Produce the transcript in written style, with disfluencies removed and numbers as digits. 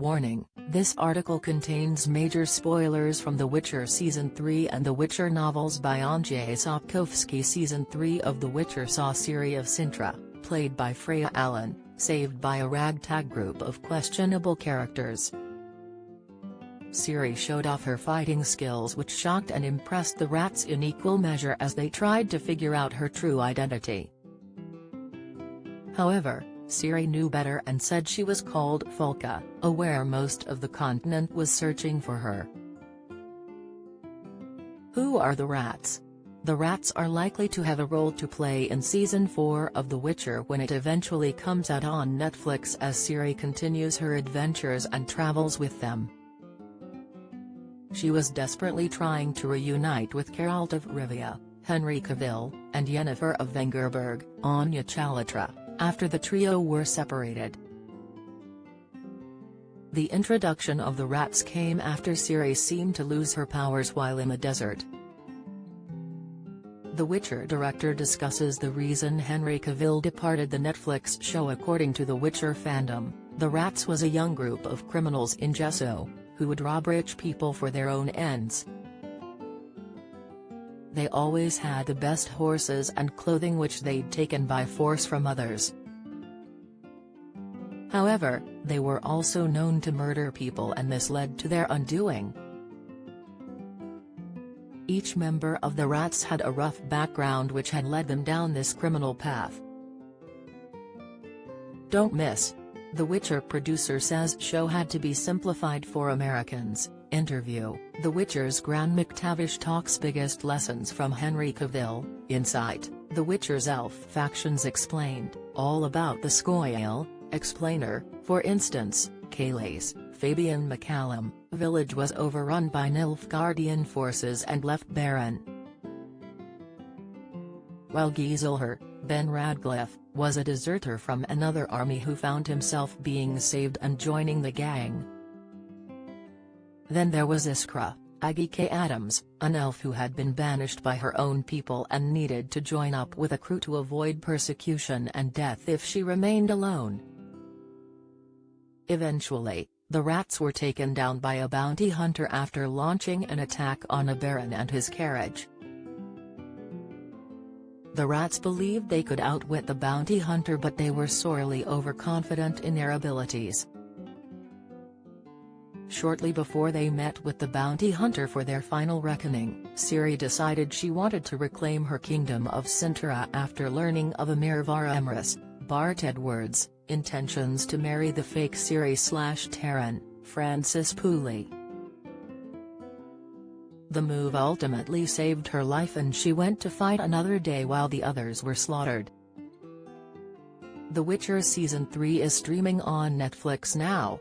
Warning: this article contains major spoilers from The Witcher Season 3 and The Witcher novels by Andrzej Sapkowski. Season 3 of The Witcher saw Ciri of Cintra, played by Freya Allan, saved by a ragtag group of questionable characters. Ciri showed off her fighting skills, which shocked and impressed the rats in equal measure as they tried to figure out her true identity. However, Ciri knew better and said she was called Folka, aware most of the continent was searching for her. Who are the rats? The rats are likely to have a role to play in Season 4 of The Witcher when it eventually comes out on Netflix, as Ciri continues her adventures and travels with them. She was desperately trying to reunite with Geralt of Rivia, Henry Cavill, and Yennefer of Vengerberg, Anya Chalotra, after the trio were separated. The introduction of the rats came after Ciri seemed to lose her powers while in the desert. The Witcher director discusses the reason Henry Cavill departed the Netflix show. According to the Witcher fandom, the rats was a young group of criminals in Gesso, who would rob rich people for their own ends. They always had the best horses and clothing which they'd taken by force from others. However, they were also known to murder people, and this led to their undoing. Each member of the rats had a rough background which had led them down this criminal path. Don't miss. The Witcher producer says show had to be simplified for Americans. Interview: The Witcher's Graham McTavish talks biggest lessons from Henry Cavill. Insight: The Witcher's elf factions explained, all about the Scoil. Explainer: for instance, Calais, Fabian McCallum, village was overrun by Nilfgaardian forces and left barren. While Giselher, Ben Radcliffe, was a deserter from another army who found himself being saved and joining the gang. Then there was Iskra, Aggie K. Adams, an elf who had been banished by her own people and needed to join up with a crew to avoid persecution and death if she remained alone. Eventually, the rats were taken down by a bounty hunter after launching an attack on a baron and his carriage. The rats believed they could outwit the bounty hunter, but they were sorely overconfident in their abilities. Shortly before they met with the bounty hunter for their final reckoning, Ciri decided she wanted to reclaim her kingdom of Cintra after learning of Amirvara Emrys, Bart Edwards' intentions to marry the fake Ciri/Terran, Francis Pooley. The move ultimately saved her life, and she went to fight another day while the others were slaughtered. The Witcher Season 3 is streaming on Netflix now.